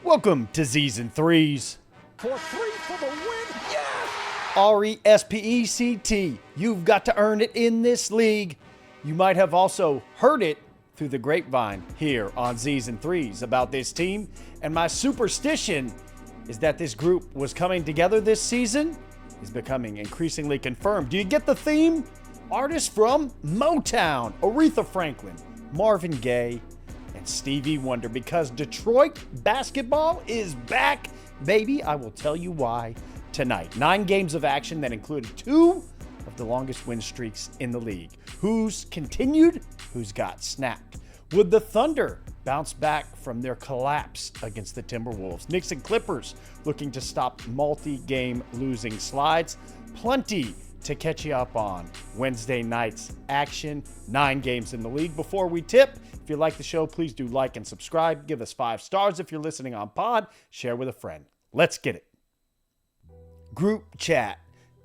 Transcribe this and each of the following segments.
Welcome to Z's and Threes. For three for the win, yes! R-E-S-P-E-C-T. You've got to earn it in this league. You might have also heard it through the grapevine here on Z's and Threes about this team. And my superstition is that this group was coming together this season is becoming increasingly confirmed. Do you get the theme? Artists from Motown, Aretha Franklin, Marvin Gaye, and Stevie Wonder, because Detroit basketball is back, baby. I will tell you why tonight. 9 games of action that included 2 of the longest win streaks in the league. Who's continued? Who's got snapped? Would the Thunder bounce back from their collapse against the Timberwolves? Knicks and Clippers looking to stop multi-game losing slides. Plenty to catch you up on Wednesday night's action. 9 games in the league. Before we tip, if you like the show, please do like and subscribe. Give us 5 stars if you're listening on pod. Share with a friend. Let's get it. Group chat.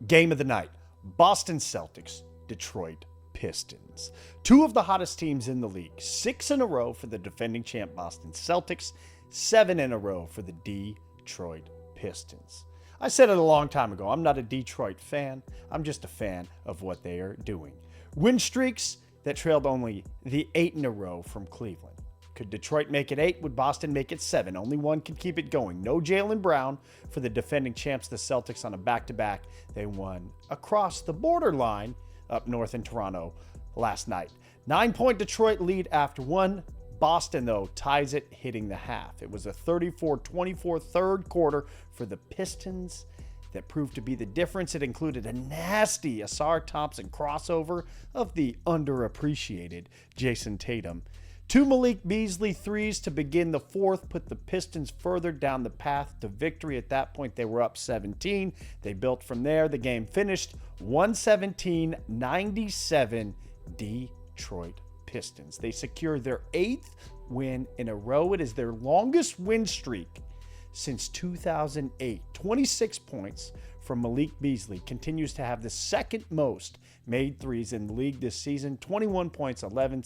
Game of the night. Boston Celtics, Detroit Pistons. 2 of the hottest teams in the league. 6 in a row for the defending champ Boston Celtics. 7 in a row for the Detroit Pistons. I said it a long time ago. I'm not a Detroit fan. I'm just a fan of what they are doing. Win streaks that trailed only the 8 in a row from Cleveland. Could Detroit make it 8? Would Boston make it 7? Only one can keep it going. No Jaylen Brown for the defending champs, the Celtics, on a back-to-back. They won across the borderline up north in Toronto last night. 9-point Detroit lead after 1. Boston, though, ties it, hitting the half. It was a 34-24 third quarter for the Pistons that proved to be the difference. It included a nasty Asar Thompson crossover of the underappreciated Jason Tatum. 2 Malik Beasley threes to begin the fourth put the Pistons further down the path to victory. At that point, they were up 17. They built from there. The game finished 117-97 Detroit Pistons. They secure their 8th win in a row. It is their longest win streak since 2008. 26 points from Malik Beasley. Continues to have the second most made threes in the league this season. 21 points, 11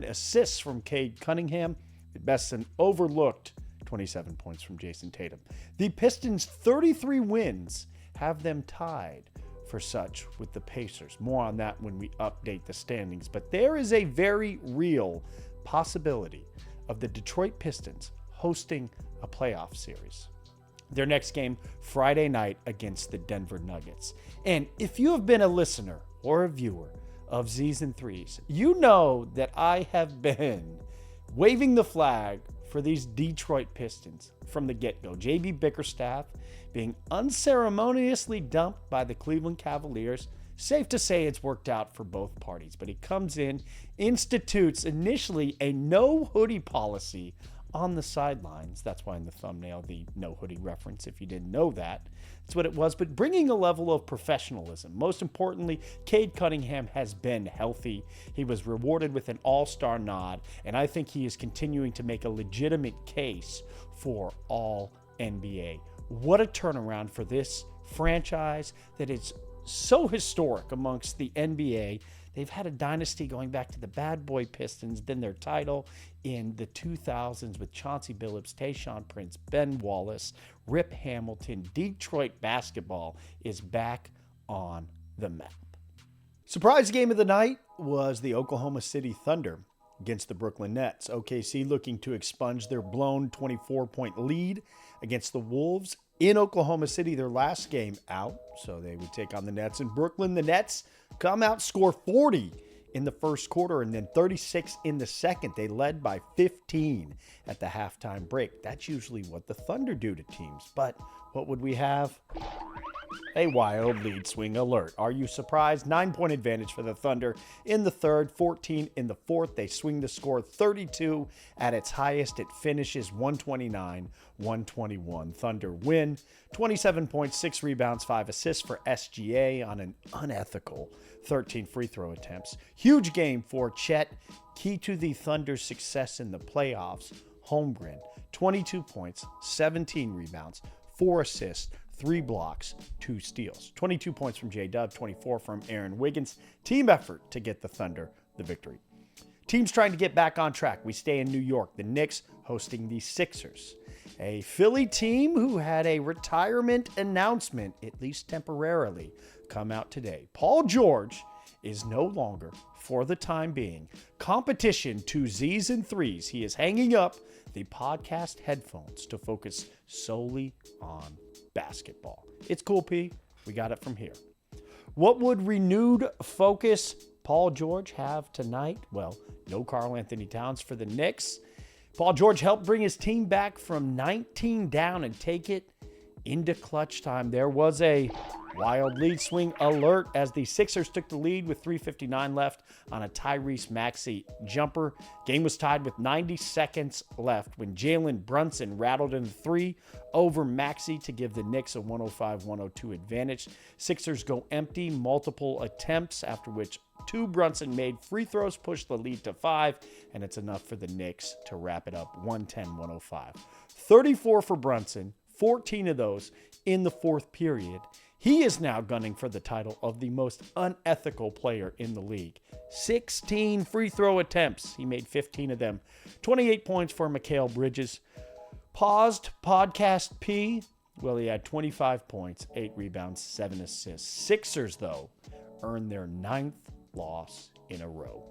assists from Cade Cunningham. At best, an overlooked 27 points from Jason Tatum. The Pistons' 33 wins have them tied for such with the Pacers. More on that when we update the standings. But there is a very real possibility of the Detroit Pistons hosting a playoff series. Their next game, Friday night against the Denver Nuggets. And if you have been a listener or a viewer of Z's and Threes, you know that I have been waving the flag for these Detroit Pistons from the get-go. J.B. Bickerstaff being unceremoniously dumped by the Cleveland Cavaliers. Safe to say it's worked out for both parties, but he comes in, institutes initially a no hoodie policy on the sidelines. That's why in the thumbnail, the no hoodie reference, if you didn't know that. That's what it was, but bringing a level of professionalism. Most importantly, Cade Cunningham has been healthy. He was rewarded with an all-star nod, and I think he is continuing to make a legitimate case for all NBA. What a turnaround for this franchise that is so historic amongst the NBA. They've had a dynasty going back to the Bad Boy Pistons, then their title in the 2000s with Chauncey Billups, Tayshaun Prince, Ben Wallace, Rip Hamilton. Detroit basketball is back on the map. Surprise game of the night was the Oklahoma City Thunder against the Brooklyn Nets. OKC looking to expunge their blown 24-point lead against the Wolves in Oklahoma City, their last game out. So they would take on the Nets in Brooklyn. The Nets come out, score 40 in the first quarter and then 36 in the second. They led by 15 at the halftime break. That's usually what the Thunder do to teams. But what would we have? A wild lead swing alert. Are you surprised? 9-point advantage for the Thunder in the third, 14 in the fourth. They swing the score 32 at its highest. It finishes 129-121. Thunder win. 27 points, 6 rebounds, 5 assists for SGA on an unethical 13 free throw attempts. Huge game for Chet. Key to the Thunder's success in the playoffs. Holmgren, 22 points, 17 rebounds, 4 assists, 3 blocks, 2 steals. 22 points from J-Dub, 24 from Aaron Wiggins. Team effort to get the Thunder the victory. Teams trying to get back on track. We stay in New York. The Knicks hosting the Sixers, a Philly team who had a retirement announcement, at least temporarily, come out today. Paul George is no longer, for the time being, competition to Z's and threes. He is hanging up the podcast headphones to focus solely on basketball. It's cool, P. We got it from here. What would renewed focus Paul George have tonight? Well, no Karl Anthony Towns for the Knicks. Paul George helped bring his team back from 19 down and take it into clutch time. There was a wild lead swing alert as the Sixers took the lead with 3:59 left on a Tyrese Maxey jumper. Game was tied with 90 seconds left when Jalen Brunson rattled in a three over Maxey to give the Knicks a 105-102 advantage. Sixers go empty, multiple attempts, after which two Brunson made free throws pushed the lead to 5, and it's enough for the Knicks to wrap it up 110-105. 34 for Brunson, 14 of those in the fourth period. He is now gunning for the title of the most unethical player in the league. 16 free throw attempts. He made 15 of them. 28 points for Mikal Bridges. Paused podcast P. Well, he had 25 points, 8 rebounds, 7 assists. Sixers, though, earned their 9th loss in a row.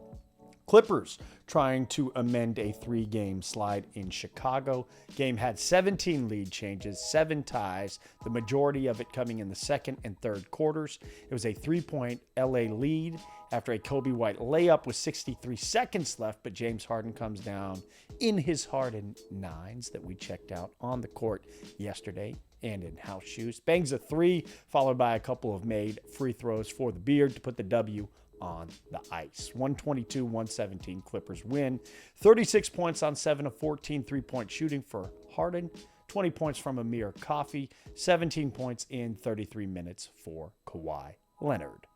Clippers trying to amend a 3-game slide in Chicago. Game had 17 lead changes, 7 ties, the majority of it coming in the second and third quarters. It was a 3-point LA lead after a Kobe White layup with 63 seconds left, but James Harden comes down in his Harden 9s that we checked out on the court yesterday and in house shoes. Bangs a 3, followed by a couple of made free throws for the Beard to put the W on the ice. 122-117 Clippers win. 36 points on 7 of 14 3-point shooting for Harden. 20 points from Amir Coffey. 17 points in 33 minutes for Kawhi Leonard.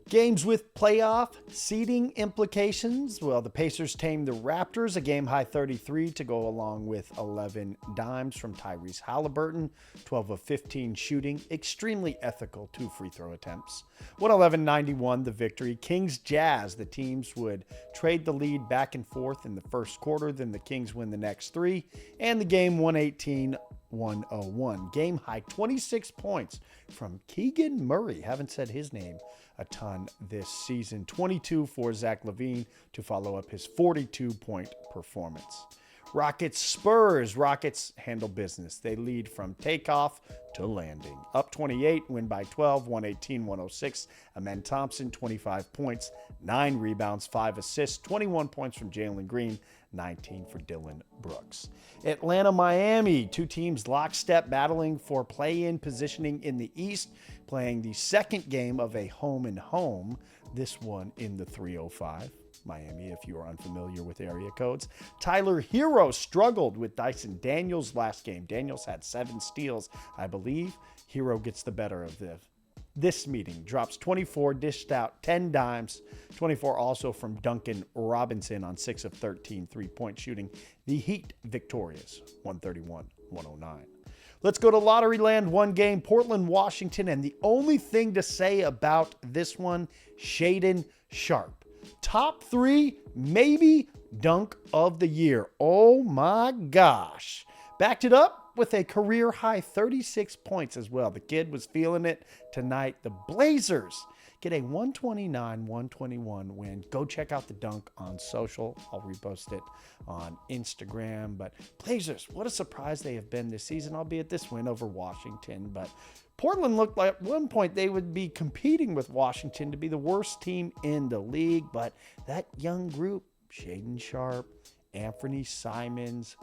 Games with playoff seeding implications. Well, the Pacers tamed the Raptors, a game-high 33 to go along with 11 dimes from Tyrese Halliburton, 12 of 15 shooting, extremely ethical 2 free throw attempts. 111-91 the victory. Kings Jazz, the teams would trade the lead back and forth in the first quarter, then the Kings win the next 3, and the game 118-101. Game high 26 points from Keegan Murray. Haven't said his name a ton this season. 22 for Zach LaVine to follow up his 42-point performance. Rockets Spurs. Rockets handle business. They lead from takeoff to landing. Up 28, win by 12, 118-106. Amen Thompson, 25 points, 9 rebounds, 5 assists, 21 points from Jalen Green, 19 for Dylan Brooks. Atlanta, Miami, 2 teams lockstep battling for play-in positioning in the East, playing the second game of a home-and-home, this one in the 305. Miami, if you are unfamiliar with area codes. Tyler Hero struggled with Dyson Daniels last game. Daniels had 7 steals, I believe. Hero gets the better of this meeting. Drops 24, dished out 10 dimes. 24 also from Duncan Robinson on 6 of 13 3-point shooting. The Heat victorious, 131-109. Let's go to Lottery Land. 1 game, Portland, Washington. And the only thing to say about this one, Shaedon Sharpe. Top 3, maybe dunk of the year. Oh my gosh. Backed it up with a career high 36 points as well. The kid was feeling it tonight. The Blazers get a 129-121 win. Go check out the dunk on social. I'll repost it on Instagram. But Blazers, what a surprise they have been this season, albeit this win over Washington. But Portland looked like at one point they would be competing with Washington to be the worst team in the league. But that young group, Shaedon Sharpe, Anthony Simons,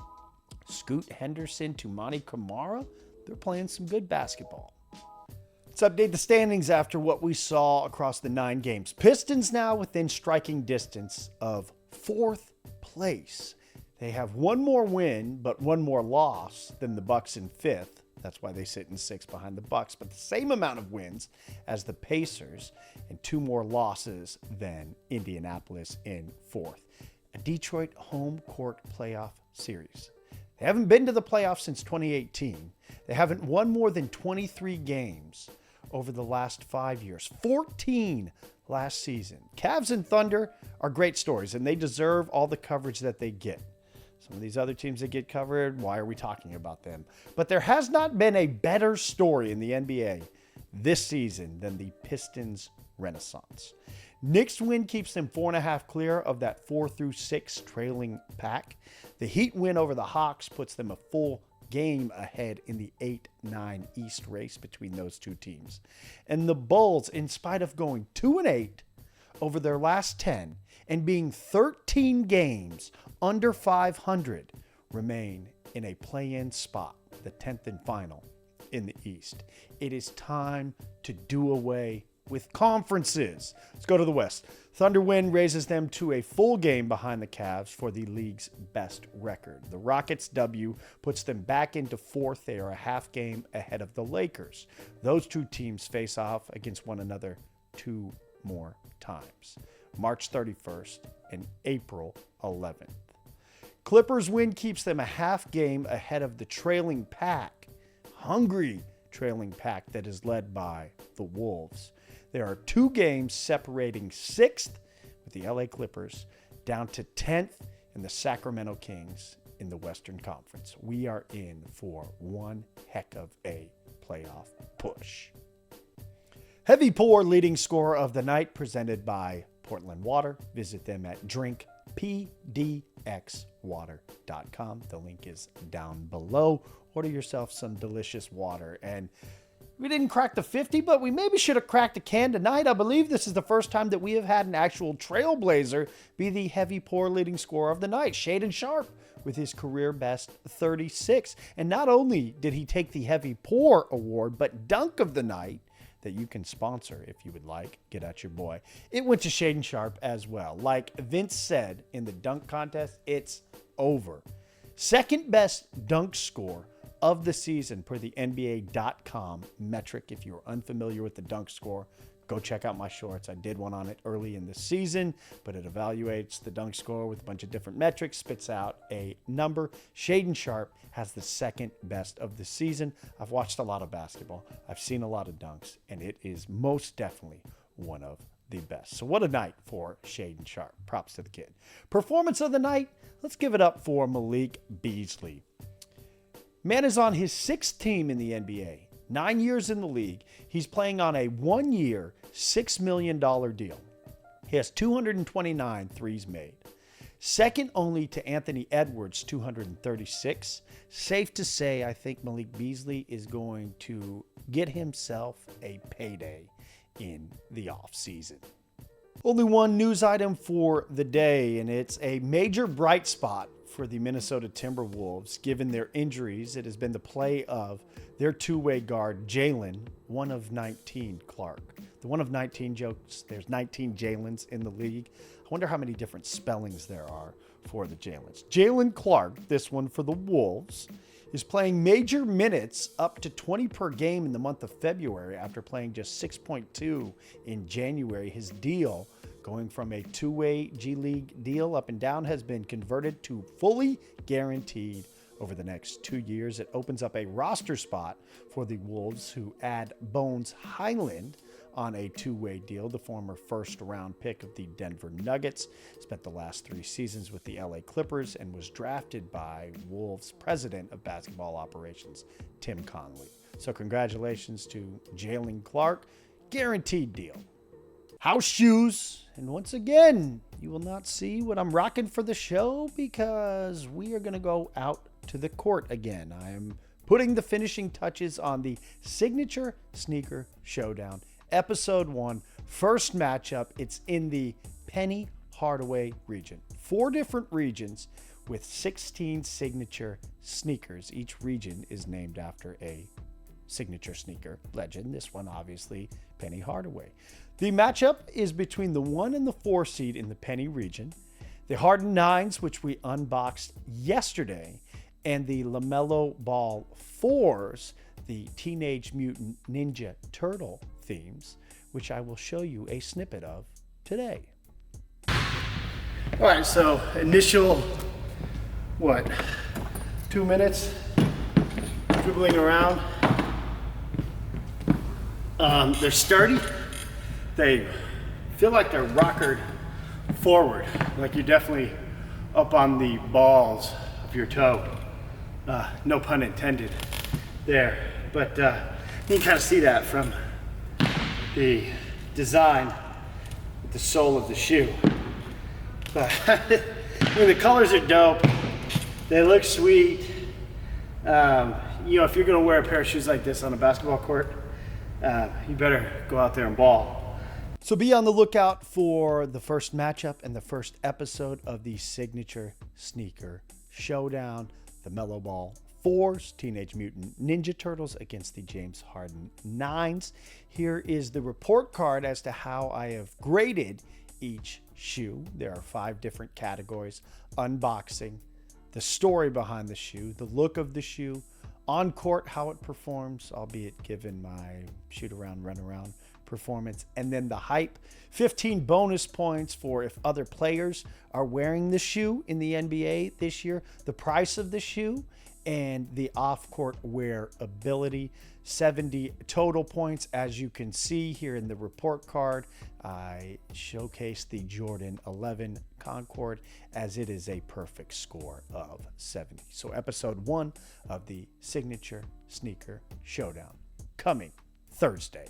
Scoot Henderson, Tumani Kamara, they're playing some good basketball. Let's update the standings after what we saw across the 9 games. Pistons now within striking distance of 4th place. They have 1 more win, but 1 more loss than the Bucks in 5th. That's why they sit in 6th behind the Bucks, but the same amount of wins as the Pacers and 2 more losses than Indianapolis in 4th. A Detroit home court playoff series. They haven't been to the playoffs since 2018. They haven't won more than 23 games over the last 5 years. 14 last season. Cavs and Thunder are great stories, and they deserve all the coverage that they get. Some of these other teams that get covered, why are we talking about them? But there has not been a better story in the NBA this season than the Pistons renaissance. Knicks win keeps them 4.5 clear of that 4-6 trailing pack. The Heat win over the Hawks puts them a full game ahead in the 8-9 East race between those two teams. And the Bulls, in spite of going 2-8 over their last 10 and being 13 games under 500, remain in a play-in spot, the 10th and final in the East. It is time to do away with conferences. Let's go to the West. Thunder win raises them to a full game behind the Cavs for the league's best record. The Rockets' W puts them back into fourth. They are a half game ahead of the Lakers. Those two teams face off against one another 2 more times, March 31st and April 11th. Clippers win keeps them a half game ahead of the trailing pack, hungry trailing pack that is led by the Wolves. There are 2 games separating 6th with the LA Clippers down to 10th and the Sacramento Kings in the Western Conference. We are in for one heck of a playoff push. Heavy Pour leading scorer of the night presented by Portland Water. Visit them at drinkpdxwater.com. The link is down below. Order yourself some delicious water. And we didn't crack the 50, but we maybe should have cracked a can tonight. I believe this is the first time that we have had an actual trailblazer be the Heavy Pour leading scorer of the night, Shaedon Sharpe, with his career best 36. And not only did he take the Heavy Pour award, but Dunk of the Night, that you can sponsor if you would like. Get at your boy. It went to Shaedon Sharpe as well. Like Vince said in the dunk contest, it's over. Second best dunk score of the season per the NBA.com metric. If you're unfamiliar with the dunk score, go check out my shorts. I did one on it early in the season, but it evaluates the dunk score with a bunch of different metrics, spits out a number. Shaedon Sharpe has the second best of the season. I've watched a lot of basketball. I've seen a lot of dunks, and it is most definitely one of the best. So what a night for Shaedon Sharpe. Props to the kid. Performance of the night, let's give it up for Malik Beasley. Man is on his 6th team in the NBA, 9 years in the league. He's playing on a 1-year, $6 million deal. He has 229 threes made. Second only to Anthony Edwards, 236. Safe to say, I think Malik Beasley is going to get himself a payday in the offseason. Only one news item for the day, and it's a major bright spot for the Minnesota Timberwolves. Given their injuries, it has been the play of their two-way guard, Jalen, one of 19 Clark. The one of 19 jokes, there's 19 Jalens in the league. I wonder how many different spellings there are for the Jalens. Jalen Clark, this one for the Wolves, is playing major minutes up to 20 per game in the month of February after playing just 6.2 in January. His deal, going from a two-way G League deal up and down, has been converted to fully guaranteed over the next 2 years. It opens up a roster spot for the Wolves, who add Bones Highland on a two-way deal, the former first-round pick of the Denver Nuggets. Spent the last 3 seasons with the LA Clippers and was drafted by Wolves president of basketball operations, Tim Conley. So congratulations to Jalen Clark. Guaranteed deal. House shoes. And once again, you will not see what I'm rocking for the show because we are going to go out to the court again. I am putting the finishing touches on the Signature Sneaker Showdown. Episode 1, first matchup. It's in the Penny Hardaway region. 4 different regions with 16 signature sneakers. Each region is named after a signature sneaker legend. This one, obviously, Penny Hardaway. The matchup is between the 1 and the 4 seed in the Penny region, the Harden 9s, which we unboxed yesterday, and the LaMelo Ball 4s, the Teenage Mutant Ninja Turtle themes, which I will show you a snippet of today. All right, so initial, 2 minutes dribbling around. They're sturdy. They feel like they're rockered forward, like you're definitely up on the balls of your toe. No pun intended there. But you can kind of see that from the design, the sole of the shoe. But the colors are dope. They look sweet. If you're going to wear a pair of shoes like this on a basketball court, you better go out there and ball. So be on the lookout for the first matchup and the first episode of the Signature Sneaker Showdown. The Mellow Ball 4s, Teenage Mutant Ninja Turtles against the James Harden 9s. Here is the report card as to how I have graded each shoe. There are 5 different categories: unboxing, the story behind the shoe, the look of the shoe, on court, how it performs, albeit given my shoot around, run around performance, and then the hype. 15 bonus points for if other players are wearing the shoe in the NBA this year, the price of the shoe, and the off-court wear ability. 70 total points. As you can see here in the report card, I showcased the Jordan 11 Concord as it is a perfect score of 70. So episode 1 of the Signature Sneaker Showdown coming Thursday.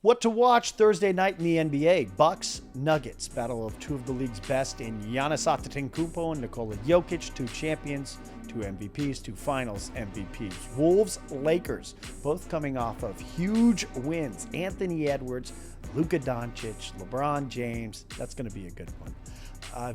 What to watch Thursday night in the NBA? Bucks, Nuggets, battle of 2 of the league's best in Giannis Antetokounmpo and Nikola Jokic, 2 champions, 2 MVPs, 2 finals MVPs. Wolves, Lakers, both coming off of huge wins. Anthony Edwards, Luka Doncic, LeBron James. That's going to be a good one.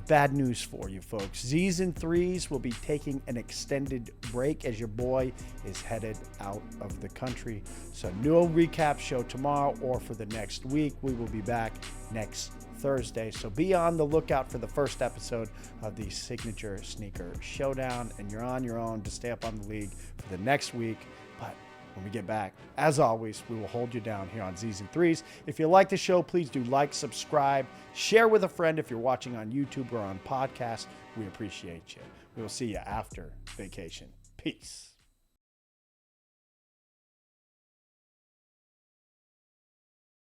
Bad news for you folks. Z's and 3s will be taking an extended break as your boy is headed out of the country. So no recap show tomorrow or for the next week. We will be back next Thursday. So be on the lookout for the first episode of the Signature Sneaker Showdown. And you're on your own to stay up on the league for the next week. But when we get back, as always, we will hold you down here on Z's and 3s. If you like the show, please do like, subscribe, share with a friend if you're watching on YouTube or on podcast. We appreciate you. We will see you after vacation. Peace.